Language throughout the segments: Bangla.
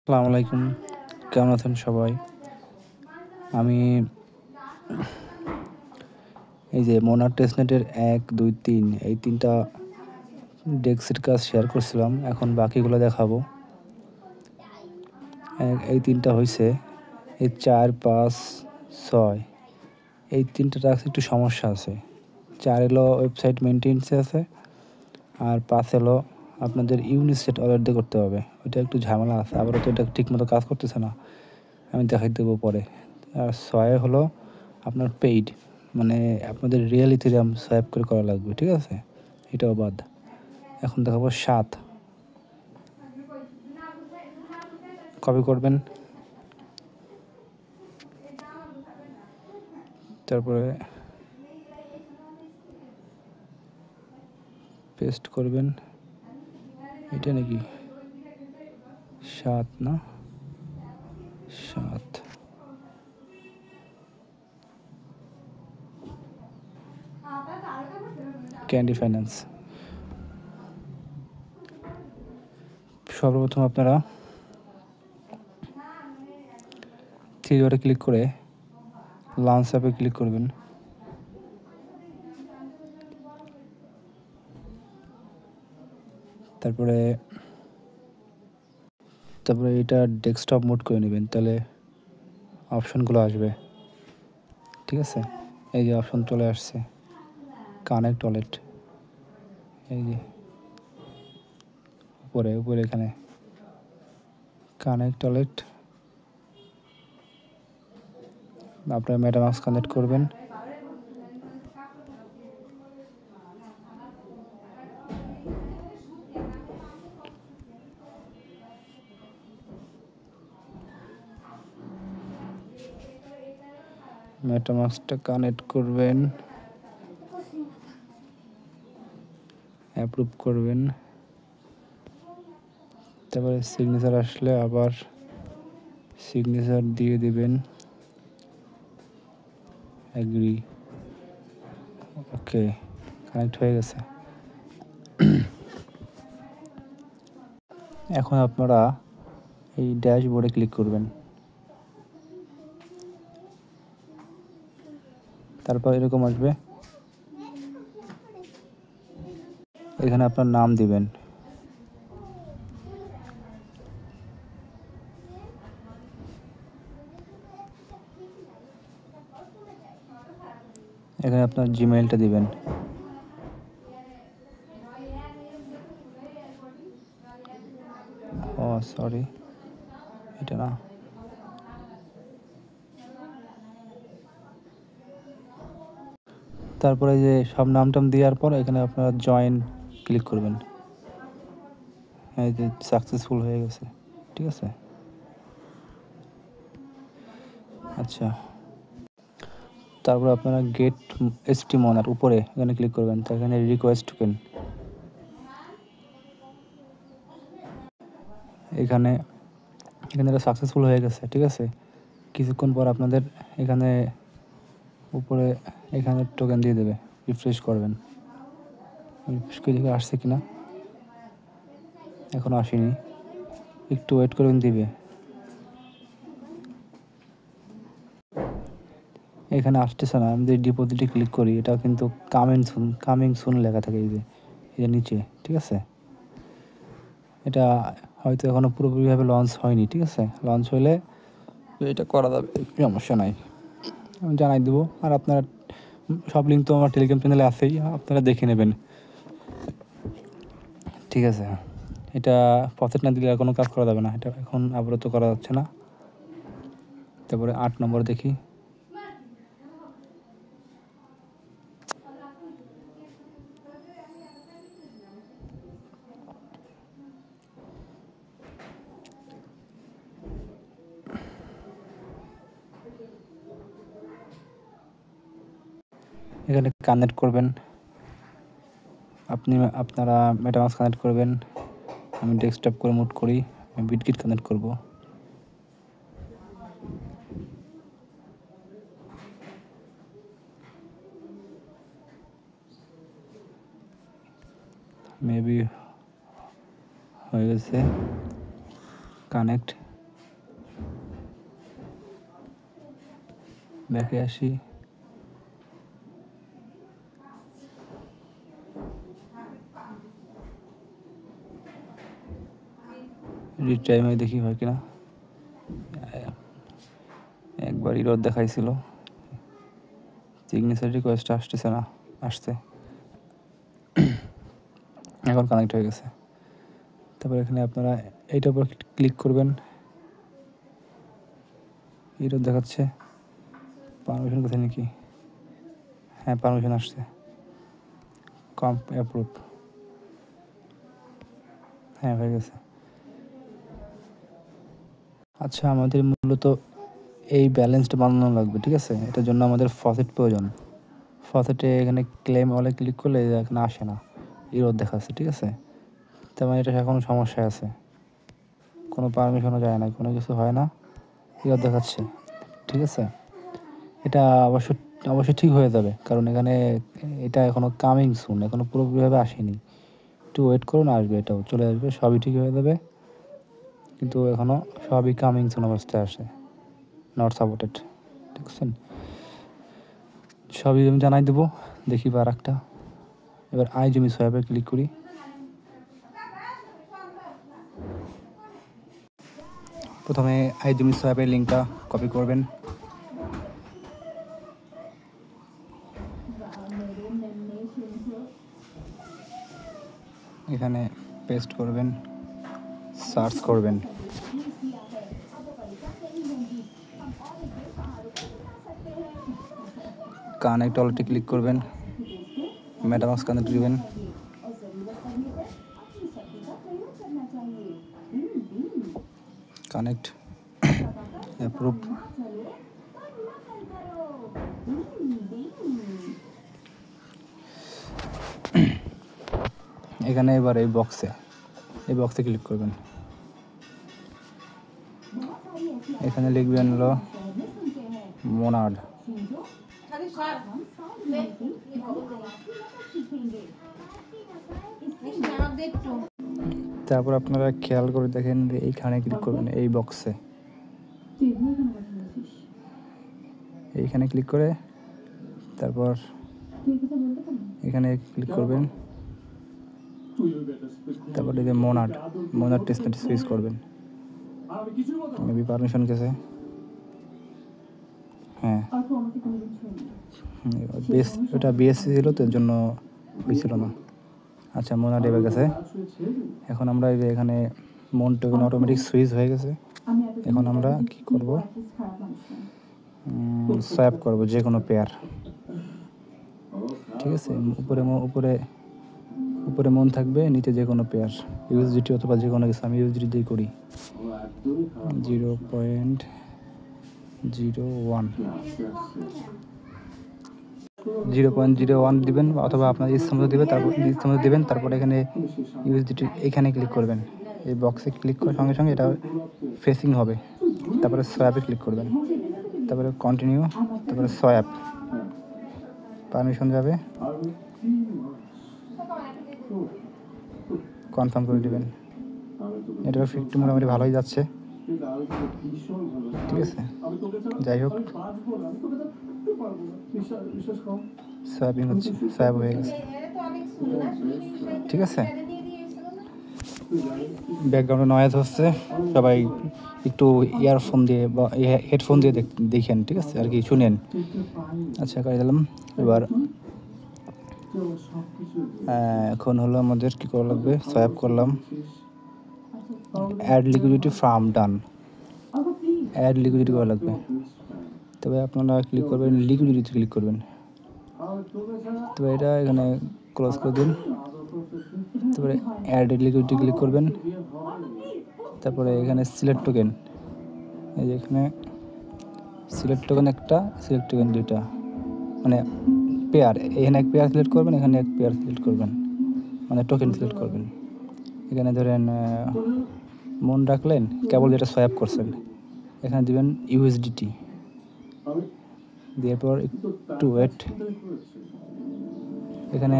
আসসালামু আলাইকুম। কেমন আছেন সবাই? আমি এই যে মোনার টেস্টনেটের ১, ২, ৩ এই ৩ টা ডেস্কের কাজ শেয়ার করছিলাম। এখন বাকিগুলো দেখাবো। এই ৩ টা হইছে। এই ৪, ৫, ৬ এই ৩ টা টাস্ক একটু সমস্যা আছে। ৪ হলো ওয়েবসাইট মেইনটেন্যান্স এ আছে। আর ৫ হলো আপনাদের ইউনিসেট ওয়ালেট দিয়ে করতে হবে। ওইটা একটু ঝামেলা আছে। আবারও তো এটা ঠিকমতো কাজ করতেছে না। আমি দেখাই দেবো পরে। আর ৬ হলো আপনার পেইড, মানে আপনাদের রিয়েল ইথেরিয়াম সোয়াইপ করে করা লাগবে, ঠিক আছে? এটাও বাদ। এখন দেখাবো ৭। কপি করবেন, তারপরে পেস্ট করবেন। এটা নাকি ৭ না? ৭ ক্যান্ডি ফাইন্যান্স। সর্বপ্রথম আপনারা থ্রি ডটে ক্লিক করে লঞ্চ অ্যাপে ক্লিক করবেন। তারপরে এটা ডেস্কটপ মোড করে নেবেন, তাহলে অপশনগুলো আসবে, ঠিক আছে? এই যে অপশন চলে আসছে, কানেক্ট ওয়ালেট। এই যে উপরে এখানে কানেক্ট ওয়ালেট। আপনারা মেটামাস্ক কানেক্ট করবেন। মেটামাস্কটা কানেক্ট করবেন, অ্যাপ্রুভ করবেন। তারপরে সিগনেচার আসলে আবার সিগনেচার দিয়ে দিবেন, অ্যাগ্রি। ওকে, কানেক্ট হয়ে গেছে। এখন আপনারা এই ড্যাশবোর্ডে ক্লিক করবেন। তারপর এরকম আসবে, এখানে আপনার নাম দিবেন। এখানে আপনার জিমেইলটা দিবেন। ও সরি, এটা না। তারপরে যে সব নাম টাম দেওয়ার পর এখানে আপনারা জয়েন ক্লিক করবেন। এই যে সাকসেসফুল হয়ে গেছে, ঠিক আছে? আচ্ছা, তারপর আপনারা গেট এসটি মনার উপরে এখানে ক্লিক করবেন। তো এখানে রিকোয়েস্ট টোকেন, এখানে এটা সাকসেসফুল হয়ে গেছে, ঠিক আছে? কিছুক্ষণ পর আপনাদের এখানে উপরে এখানে টোকেন দিয়ে দেবে। রিফ্রেশ করবেন, রিফ্রেশ করে দেখে আসছে কিনা। এখনও আসেনি, একটু ওয়েট করবেন, দিবে। এখানে আসতেছে না। আমি যদি ডিপোজিটে ক্লিক করি, এটা কিন্তু কামিং সুন লেখা থাকে এই যে নিচে, ঠিক আছে? এটা হয়তো এখনও পুরোপুরিভাবে লঞ্চ হয়নি, ঠিক আছে? লঞ্চ হলে এটা করা যাবে, সমস্যা নাই, আমি জানাই দেবো। আর আপনারা সব লিঙ্ক তো আমার টেলিগ্রাম চ্যানেলে আছেই, আপনারা দেখে নেবেন, ঠিক আছে? এটা প্রসেস না দিলে আর কোনো কাজ করা যাবে না। এটা এখন আপাতত করা যাচ্ছে না। তারপরে ৮ নম্বর দেখি। এখানে কানেক্ট করবেন, আপনারা মেটামাস্ক কানেক্ট করবেন। আমি ডেস্কটপ করে মুট করি, আমি বিটকিট কানেক্ট করব। মেবি হয়ে গেছে কানেক্ট। ব্যাকে আসি, রিটাইমে দেখি হয় কিনা। একবার ইরর দেখাইছিল, সিগনেচার রিকোয়েস্ট আসতেছে না, আসছে, এখন কানেক্ট হয়ে গেছে। তারপর এখানে আপনারা এইটার উপর ক্লিক করবেন, ইরর দেখাচ্ছে, পারমিশন কোথায় নাকি, হ্যাঁ পারমিশন আসছে, কম্প অ্যাপ্রুভ, হ্যাঁ হয়ে গেছে। আচ্ছা, আমাদের মূলত এই ব্যালেন্সটা বানানো লাগবে, ঠিক আছে? এটার জন্য আমাদের ফসেট প্রয়োজন। ফসেটে এখানে ক্লেম অলে ক্লিক করলে এখানে আসে না, ইরর দেখাচ্ছে, ঠিক আছে? তার মানে এটা এখনো সমস্যা আছে, কোনো পারমিশনও যায় না, কোনো কিছু হয় না, ইরর দেখাচ্ছে, ঠিক আছে? এটা অবশ্যই ঠিক হয়ে যাবে, কারণ এখানে এটা এখনও কামিং সুন, এখনও পুরোপুরিভাবে আসেনি, একটু ওয়েট করুন, আসবে, এটাও চলে আসবে, সবই ঠিক হয়ে যাবে, কিন্তু এখনও সবই কামিং সুন অবস্থায় আসে, নট সাপোর্টেড, ঠিক আছে? সবই আমি জানাই দেবো। দেখি আর একটা, এবার আইজমি সোয়াপে ক্লিক করি, প্রথমে আইজমি সোয়াপের লিঙ্কটা কপি করবেন, এখানে পেস্ট করবেন, সার্চ করবেন, কানেক্ট অলরেডি ক্লিক করবেন, মেটামাস্ক কানেক্ট দিবেন, কানেক্ট, অ্যাপ্রুভ, এখানে এবার এই বক্সে ক্লিক করবেন, এখানে লিখবেন হলো মোনাড, তারপর আপনারা খেয়াল করে দেখেন যে এইখানে ক্লিক করবেন, এই বক্সে, এইখানে ক্লিক করে তারপর এখানে ক্লিক করবেন, তারপর এই যে মোনাড টেস্টনেটে সুইচ করবেন, মেবি পারমিশন গেছে, হ্যাঁ ওটা বিএসসি ছিল তো, এর জন্য হয়েছিল না। আচ্ছা, মোনাড এবার গেছে, এখন আমরা এই যে এখানে মন টোকেন অটোমেটিক সুইচ হয়ে গেছে, এখন আমরা কি করব, সোয়াপ করব যে কোনো পেয়ার, ঠিক আছে? উপরে মন থাকবে, নিচে যে কোনো পেয়ার, ইউএসডিটি অথবা যে কোনো কিছু, আমি ইউএসডিটি দিয়ে করি, 0.01 দিবেন, অথবা আপনার ইচ্ছামতো দিবেন, তারপর এখানে ইউএসডিটি এখানে ক্লিক করবেন, এই বক্সে ক্লিক করার সঙ্গে সঙ্গে এটা ফেসিং হবে, তারপরে সোয়াপে ক্লিক করবেন, তারপরে কন্টিনিউ, তারপরে সোয়াপ, পারমিশন যাবে, কনফার্ম করে দেবেন, এটা ফিটটি মোটামুটি ভালোই যাচ্ছে, ঠিক আছে? যাই হোক, সোয়াপিং হচ্ছে, সোয়াপ হয়ে গেছে, ঠিক আছে? ব্যাকগ্রাউন্ডে নয়েজ হচ্ছে, সবাই একটু ইয়ারফোন দিয়ে বা হেডফোন দিয়ে দেখেন, ঠিক আছে? আর কি শুনেন। আচ্ছা, করে দিলাম। এবার এখন হলো আমাদের কী করা লাগবে, সোয়াপ করলাম, add liquidity from done, add liquidity করা লাগবে, তবে আপনারা ক্লিক করবেন, লিকুইডিটি ক্লিক করবেন, তবে এটা এখানে ক্লোজ করে দিন, তারপরে অ্যাড লিকুইডিটি ক্লিক করবেন, তারপরে এখানে সিলেক্ট টোকেন, এই যে এখানে সিলেক্ট টোকেন একটা, সিলেক্ট টোকেন দুইটা, মানে পেয়ার, এখানে এক পেয়ার সিলেক্ট করবেন, এখানে এক পেয়ার সিলেক্ট করবেন, মানে টোকেন সিলেক্ট করবেন, এখানে ধরেন মন রাখলেন, কেবল যেটা সোয়াপ করছেন, এখানে দিবেন ইউএসডিটি, দেওয়ার পর একটু ওয়েট, এখানে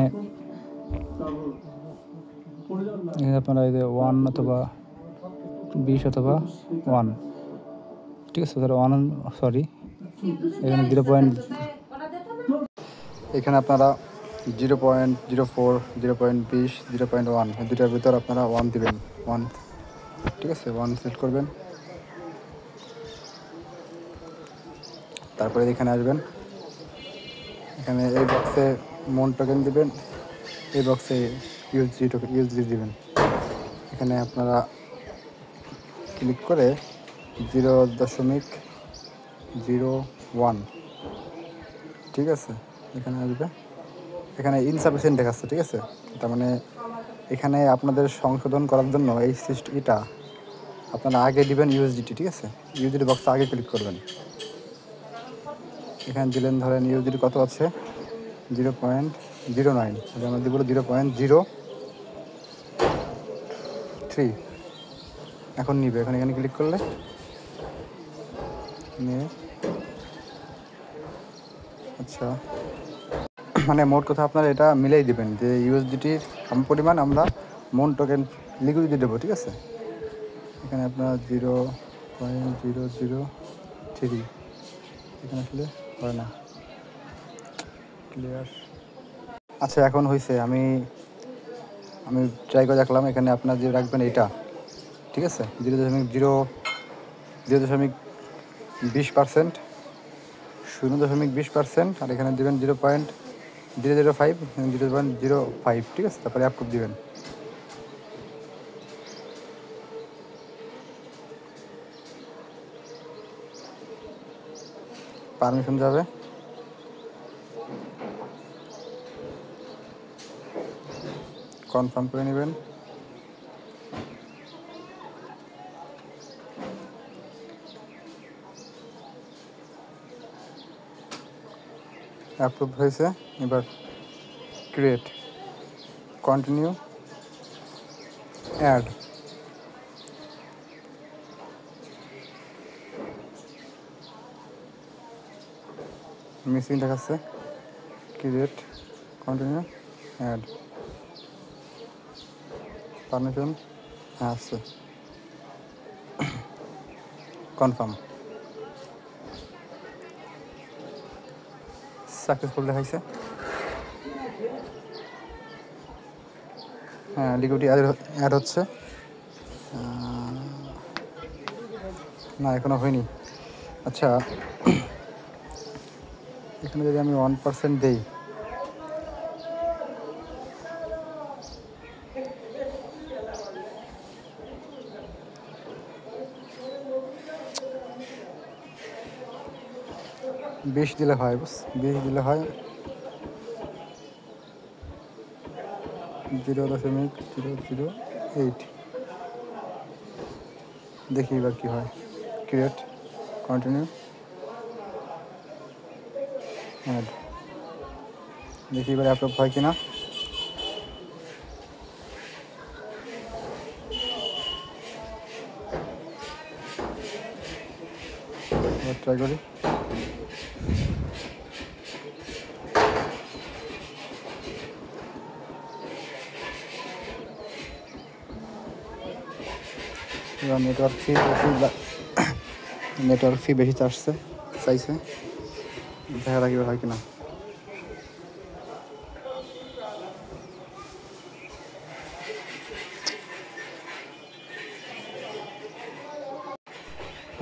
আপনারা 1 অথবা 20 অথবা 1, ঠিক আছে স্যার, সরি এখানে এখানে আপনারা 0.04, 0.20, 0.1 এই দুটার ভিতর আপনারা 1 দিবেন। 1, ঠিক আছে, 1 সিলেক্ট করবেন। তারপরে এখানে আসবেন, এখানে এই বক্সে মন টোকেন দিবেন, এই বক্সে ইউএসডি দিবেন। এখানে আপনারা ক্লিক করে 0.01, ঠিক আছে, এখানে আসবে। এখানে ইনসাফিসিয়েন্ট দেখাচ্ছে, ঠিক আছে, তার মানে এখানে আপনাদের সংশোধন করার জন্য এটা আপনারা আগে দিবেন ইউএসডিটি, ঠিক আছে। ইউএসডিটি বক্সে আগে ক্লিক করবেন। এখানে দিলেন, ধরেন ইউএসডিটি কত আছে 0.09, আমরা দিব 0.03। এখন নিবে, এখানে ক্লিক করলে নিয়ে, আচ্ছা, মানে মোট কথা আপনারা এটা মিলাই দিবেন যে ইউএসডিটির পরিমাণ আমরা মন টোকেন লিকুইডিটি দেবো, ঠিক আছে। এখানে আপনার 0.003, এখানে আসলে হয় না, ক্লিয়ার। আচ্ছা, এখন হয়েছে, আমি ট্রাই করে দেখলাম। এখানে আপনার যে রাখবেন এটা, ঠিক আছে, 0.20%, 0.20%, আর এখানে দেবেন 0.005, 0.05, ঠিক আছে। তারপরে অ্যাপ্রুভ দিবেন। পারমিশন যাবে, কনফার্ম করে নেবেন। অ্যাপ্রুভ হয়েছে। এবার ক্রিয়েট, কন্টিনিউ, অ্যাড, মিসিং দেখাচ্ছে, ক্রিয়েট, কন্টিনিউ, অ্যাড, পারমিশন, হ্যাঁ আসছে, কনফার্ম, সাকসেসফুল দেখাইছে। হ্যাঁ, লিকুইডিটি অ্যাড হচ্ছে না, এখনো হয়নি। আচ্ছা, এখানে যদি আমি 1% দেই, বেশ দিলে হয়, 20 দিলে হয় 0.008। দেখি এবার কি হয়। ক্রিয়েট, কন্টিনিউ, অ্যাড, দেখি এবার অ্যাপ্রুভ হয় কিনা। এবার ট্রাই করি। এবার নেটওয়ার্ক ফি বেশি চাইছে, দেখা যাক এবার হয় কিনা।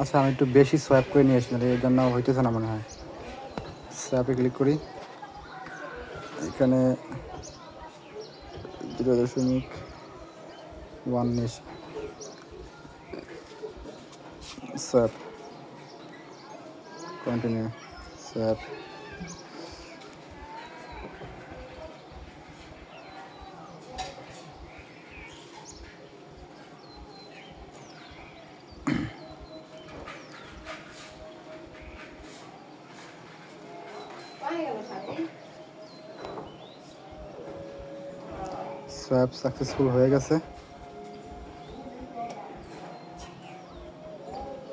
আচ্ছা, আমি একটু বেশি সোয়াইপ করে নিয়ে আসছি, এর জন্য হইতেছে না মনে হয়। সোয়াইপে ক্লিক করি, এখানে 0.1 নিয়েছি, swipe, continue, swipe, swipe successful হয়ে গেছে।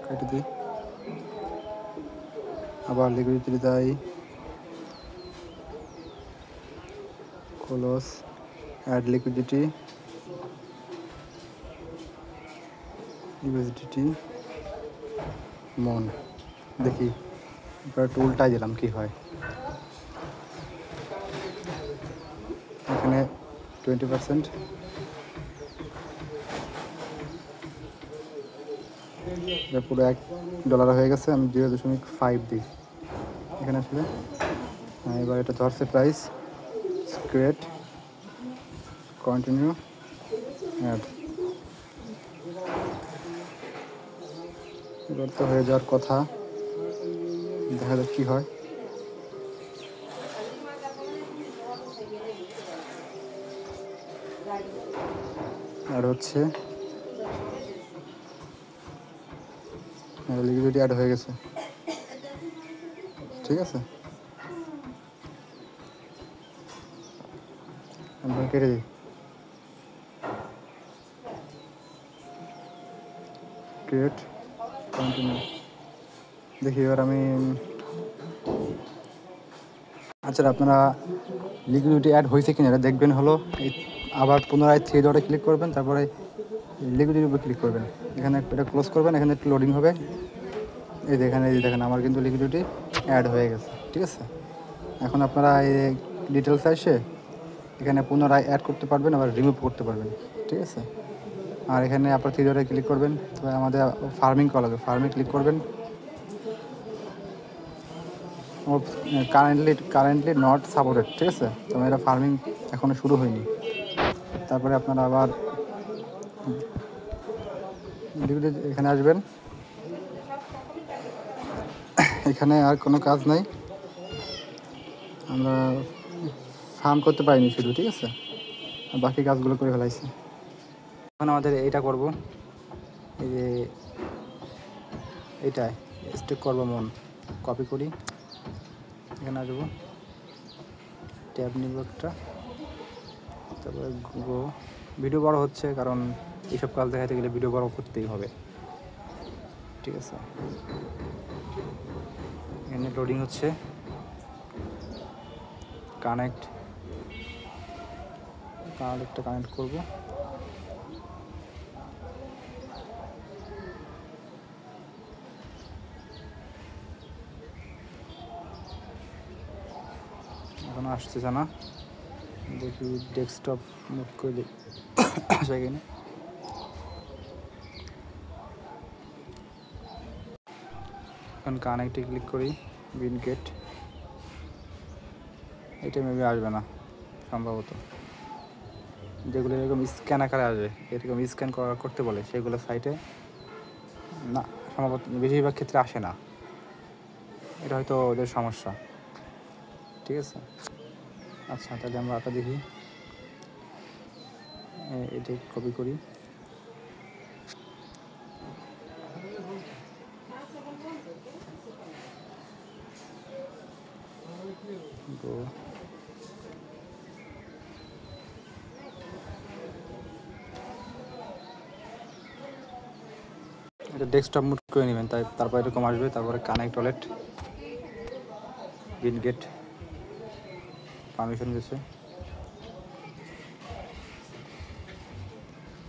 কেটে দিই, আবার লিকুইডিটি যাই, ক্লোজ, অ্যাড লিকুইডিটি, ইউএসডিটি, মন। দেখি একটু উল্টাই দিলাম কি হয়। এখানে 20%, পুরো $1 হয়ে গেছে। আমি 0.5 দিই এখানে আসলে। এবার এটা ধরছে প্রাইস, ক্রিয়েট, কন্টিনিউ, অ্যাড। এবার তো হয়ে যাওয়ার কথা, দেখা যাক কী হয়। অ্যাড হচ্ছে, লিকুইডিটি অ্যাড হয়ে গেছে। ঠিক আছে, আমরা কেটে দিই। Create, continue. দেখি এবার আমি, আচ্ছা আপনারা লিকুইডিটি অ্যাড হয়েছে কিনা এটা দেখবেন হলো আবার পুনরায় 3 ডটে ক্লিক করবেন, তারপরে লিকুইডিটির উপর ক্লিক করবেন। এখানে এটা ক্লোজ করবেন, এখানে একটু লোডিং হবে। এই দেখেন, এই দেখেন আমার কিন্তু লিকুইডিটি অ্যাড হয়ে গেছে। ঠিক আছে, এখন আপনারা এই ডিটেলস এসে এখানে পুনরায় অ্যাড করতে পারবেন, আবার রিমুভ করতে পারবেন। ঠিক আছে, আর এখানে আপনার 3 ডটে ক্লিক করবেন, তবে আমাদের ফার্মিং করা লাগবে। ফার্মিং ক্লিক করবেন। Currently not supported. ঠিক আছে, তো এটা ফার্মিং এখনও শুরু হয়নি। তারপরে আপনারা আবার এখানে আসবেন। এখানে আর কোনো কাজ নাই, আমরা ফার্ম করতে পারিনি শুধু। ঠিক আছে, আর বাকি কাজগুলো করে ফেলাইছি। এখন আমাদের এইটা করব, এই যে এইটাই স্টেক করবো মন। কপি করি, এখানে আসবো, ট্যাব নিব একটা, তারপরে গো। ভিডিও বড় হচ্ছে কারণ এইসব কাজ দেখাতে গেলে ভিডিও বড় করতেই হবে। ঠিক আছে, এখানে লোডিং হচ্ছে। কানেক্টটা কানেক্ট করব। এখন আসতেছে না, দেখি ডেস্কটপ মুভ করে দিই। সেখানে এখন কানেক্টে ক্লিক করি, উইনগেট। এটা মেবি আসবে না সম্ভবত, যেগুলো এরকম স্ক্যান আকারে আসবে, এরকম স্ক্যান করতে বলে সেগুলো সাইটে না, সম্ভবত বেশিরভাগ ক্ষেত্রে আসে না। এটা হয়তো ওদের সমস্যা। ঠিক আছে, আচ্ছা তাহলে আমরা এটা দেখি, এটা কপি করি, গো। এটা ডেস্কটপ মুড করে নেবেন, তারপর এরকম আসবে। তারপরে কানেক্ট ওয়ালেট, উইনগেট, পারমিশন গেছে,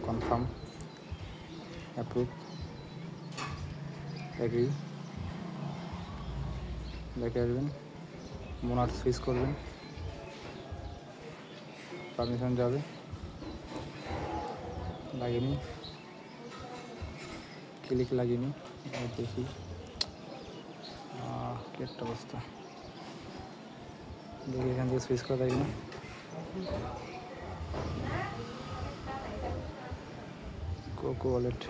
কনফার্ম, অ্যাপ্রুভ, এগ্রি। দেখে আসবেন, মোনার সুইচ করবেন, পারমিশন যাবে, লাগেনি, ক্লিক লাগেনি। দেখি কি একটা অবস্থা, দেখি এখান থেকে সুইচ করা যায় না। কোকো ওয়ালেট,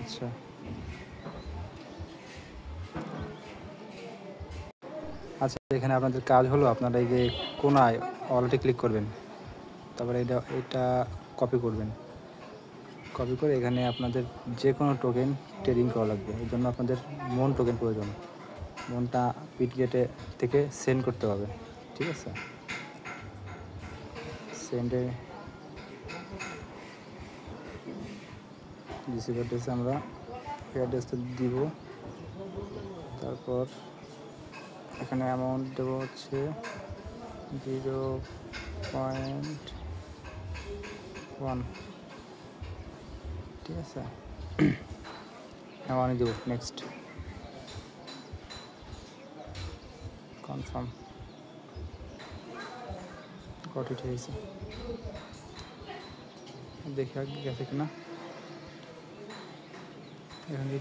আচ্ছা আচ্ছা, এখানে আপনাদের কাজ হলো আপনারা এই যে কোনায় ওয়ালেটে ক্লিক করবেন, তারপরে এটা কপি করবেন। কপি করে এখানে আপনাদের যে কোনো টোকেন ট্রেডিং করা লাগবে। এর জন্য আপনাদের মন টোকেন প্রয়োজন। মনটা বিটগেটে থেকে সেন্ড করতে হবে। ঠিক আছে, সেন্ডে রিসিভ অ্যাড্রেসে আমরা অ্যাড্রেসটা দিব। তারপর এখানে অ্যামাউন্ট দেবো হচ্ছে 0.1। ঠিক আছে, অ্যামাউন্ট দেবো, নেক্সট। কনফার্ম কটি হয়েছে দেখে আগে গেছে কিনা এখানে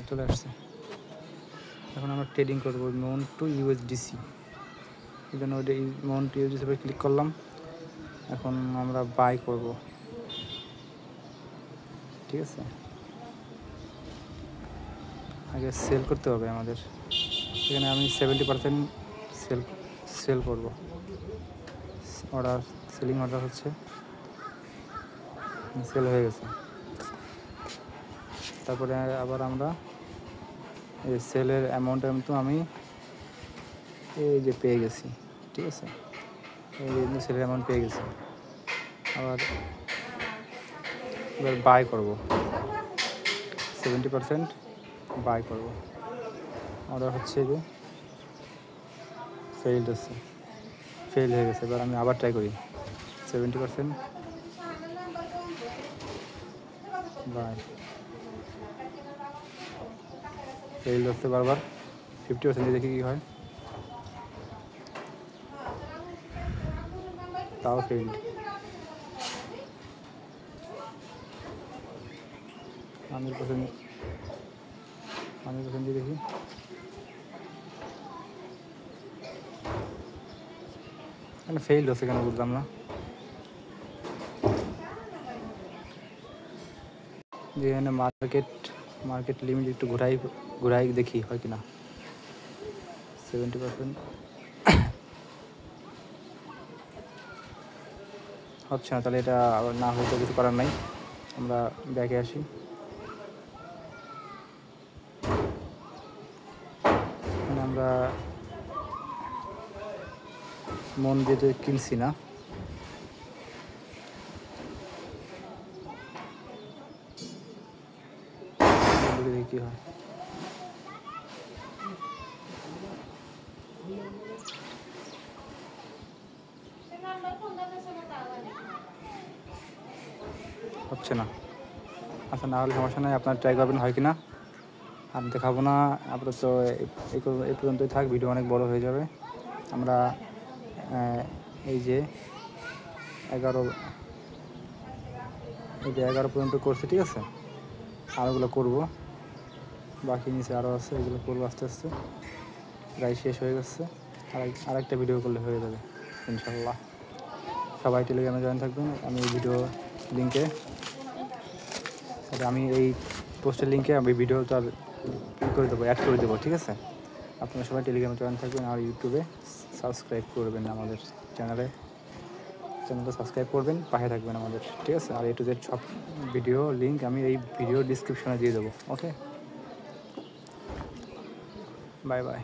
চলে আসছে। এখন আমরা ট্রেডিং করবো মন টু ইউএসডিসি, এই জন্য ওইটা মন টু ইউএসডিসি উপরে ক্লিক করলাম। এখন আমরা বাই করব, ঠিক আছে। আগে সেল করতে হবে আমাদের, এখানে আমি 70% সেল করব। অর্ডার সেলিং অর্ডার হচ্ছে, সেল হয়ে গেছে। তারপরে আবার আমরা এই সেলের অ্যামাউন্ট কিন্তু আমি এই যে পেয়ে গেছি, ঠিক আছে। এই যে সেলের অ্যামাউন্ট পেয়ে গেছি। আবার এবার বাই করব, 70% বাই করব। অর্ডার হচ্ছে যে ফেল হয়ে গেছে। এবার আমি আবার ট্রাই করি, 70% বাই, ফেল হচ্ছে বারবার। 50% দেখি কী হয়, তাও ফেইল্ড। 100% দিয়ে দেখি, মানে ফেইল্ড হচ্ছে কেন বুঝলাম না। যে এখানে মার্কেট লিমিট একটু ঘুরাই দেখি হয় কিনা। 70% হচ্ছে না, তাহলে এটা আবার না হয়তো কিছু করার নাই। আমরা ব্যাকে আসি, মানে আমরা মন দিয়ে কিনছি না, দেখি কী হয়। হচ্ছে না, আচ্ছা না হলে সমস্যা নাই, আপনার ট্রাই করবেন হয় কি না। আর দেখাবো না আপাতত, এই পর্যন্তই থাক, ভিডিও অনেক বড় হয়ে যাবে। আমরা এই যে 11 পর্যন্ত করছি, ঠিক আছে। আরোগুলো করবো, বাকি নিচে আরও আছে, এগুলো করবো আস্তে আস্তে। প্রায় শেষ হয়ে গেছে, আরেকটা ভিডিও করলে হয়ে যাবে ইনশাল্লাহ। সবাই টেলিগ্রামে জয়েন থাকবেন। আমি এই ভিডিও লিঙ্কে, আমি এই পোস্টের লিঙ্কে আমি ভিডিওটা করে দেবো, অ্যাড করে দেবো, ঠিক আছে। আপনারা সবাই টেলিগ্রামে জয়েন থাকবেন আর ইউটিউবে সাবস্ক্রাইব করবেন, আমাদের চ্যানেলটা সাবস্ক্রাইব করবেন, পাশে থাকবেন আমাদের, ঠিক আছে। আর A to Z সব ভিডিও লিঙ্ক আমি এই ভিডিও ডিসক্রিপশনে দিয়ে দেবো। ওকে, বাই বাই।